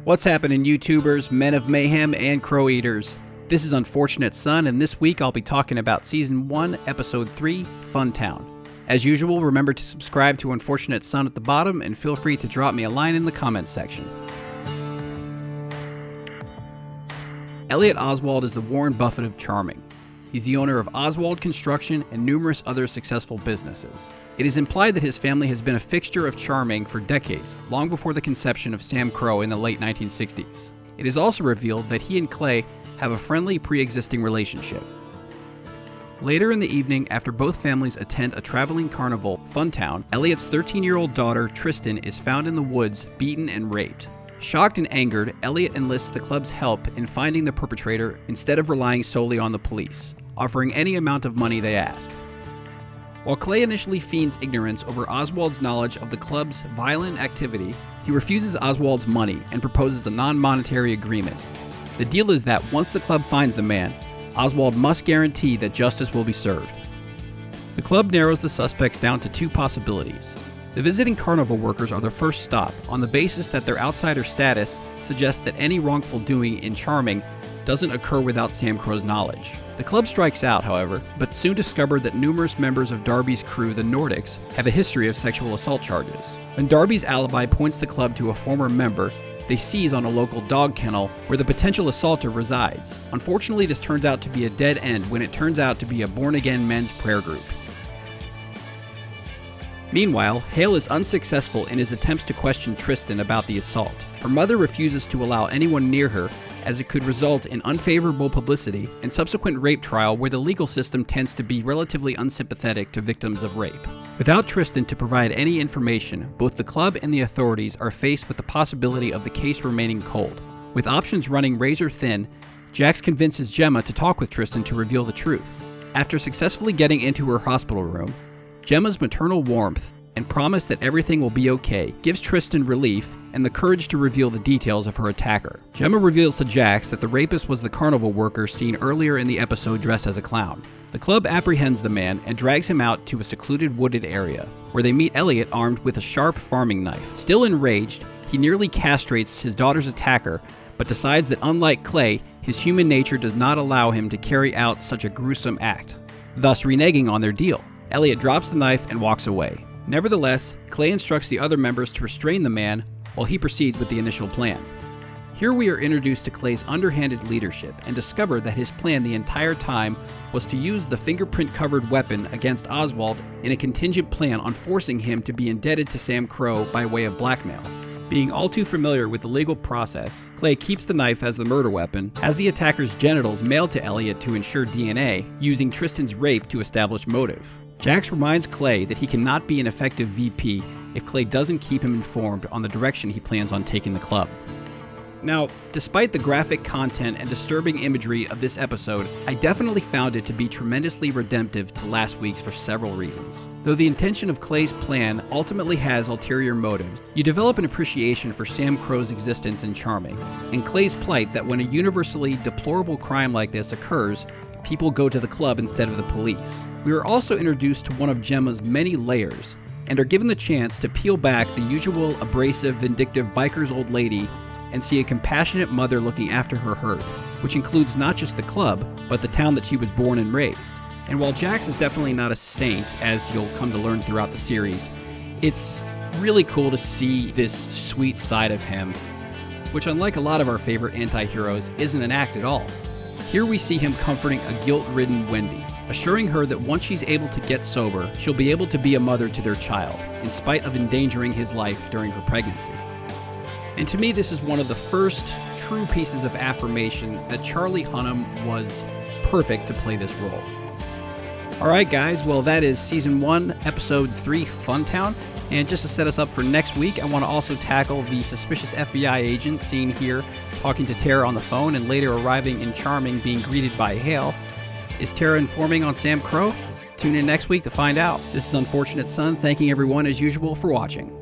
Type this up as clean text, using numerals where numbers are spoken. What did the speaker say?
What's happening, YouTubers, men of mayhem, and crow eaters? This is Unfortunate Son, and this week I'll be talking about Season 1, Episode 3, Funtown. As usual, remember to subscribe to Unfortunate Son at the bottom, and feel free to drop me a line in the comments section. Elliot Oswald is the Warren Buffett of charming. He's the owner of Oswald Construction and numerous other successful businesses. It is implied that his family has been a fixture of charming for decades, long before the conception of Sam Crow in the late 1960s. It is also revealed that he and Clay have a friendly pre-existing relationship. Later in the evening, after both families attend a traveling carnival, Funtown, Elliot's 13-year-old daughter, Tristan, is found in the woods, beaten and raped. Shocked and angered, Elliot enlists the club's help in finding the perpetrator instead of relying solely on the police, offering any amount of money they ask. While Clay initially feigns ignorance over Oswald's knowledge of the club's violent activity, he refuses Oswald's money and proposes a non-monetary agreement. The deal is that once the club finds the man, Oswald must guarantee that justice will be served. The club narrows the suspects down to two possibilities. The visiting carnival workers are the first stop, on the basis that their outsider status suggests that any wrongful doing in charming doesn't occur without Sam Crow's knowledge. The club strikes out, however, but soon discover that numerous members of Darby's crew, the Nordics, have a history of sexual assault charges. When Darby's alibi points the club to a former member, they seize on a local dog kennel where the potential assaulter resides. Unfortunately, this turns out to be a dead end when it turns out to be a born-again men's prayer group. Meanwhile, Hale is unsuccessful in his attempts to question Tristan about the assault. Her mother refuses to allow anyone near her, as it could result in unfavorable publicity and subsequent rape trial where the legal system tends to be relatively unsympathetic to victims of rape. Without Tristan to provide any information, both the club and the authorities are faced with the possibility of the case remaining cold. With options running razor thin, Jax convinces Gemma to talk with Tristan to reveal the truth. After successfully getting into her hospital room, Gemma's maternal warmth and promise that everything will be okay gives Tristan relief and the courage to reveal the details of her attacker. Gemma reveals to Jax that the rapist was the carnival worker seen earlier in the episode dressed as a clown. The club apprehends the man and drags him out to a secluded wooded area, where they meet Elliot armed with a sharp farming knife. Still enraged, he nearly castrates his daughter's attacker, but decides that unlike Clay, his human nature does not allow him to carry out such a gruesome act, thus reneging on their deal. Elliot drops the knife and walks away. Nevertheless, Clay instructs the other members to restrain the man while he proceeds with the initial plan. Here we are introduced to Clay's underhanded leadership and discover that his plan the entire time was to use the fingerprint-covered weapon against Oswald in a contingent plan on forcing him to be indebted to Sam Crow by way of blackmail. Being all too familiar with the legal process, Clay keeps the knife as the murder weapon, has the attacker's genitals mailed to Elliot to ensure DNA, using Tristan's rape to establish motive. Jax reminds Clay that he cannot be an effective VP if Clay doesn't keep him informed on the direction he plans on taking the club. Now, despite the graphic content and disturbing imagery of this episode, I definitely found it to be tremendously redemptive to last week's for several reasons. Though the intention of Clay's plan ultimately has ulterior motives, you develop an appreciation for Sam Crow's existence in charming, and Clay's plight that when a universally deplorable crime like this occurs, people go to the club instead of the police. We are also introduced to one of Gemma's many layers, and are given the chance to peel back the usual abrasive, vindictive biker's old lady and see a compassionate mother looking after her herd, which includes not just the club, but the town that she was born and raised. And while Jax is definitely not a saint, as you'll come to learn throughout the series, it's really cool to see this sweet side of him, which unlike a lot of our favorite anti-heroes, isn't an act at all. Here we see him comforting a guilt-ridden Wendy, assuring her that once she's able to get sober, she'll be able to be a mother to their child, in spite of endangering his life during her pregnancy. And to me, this is one of the first true pieces of affirmation that Charlie Hunnam was perfect to play this role. Alright guys, well that is Season 1, Episode 3, Funtown. And just to set us up for next week, I want to also tackle the suspicious FBI agent seen here talking to Tara on the phone and later arriving in Charming being greeted by Hale. Is Tara informing on Sam Crow? Tune in next week to find out. This is Unfortunate Son, thanking everyone as usual for watching.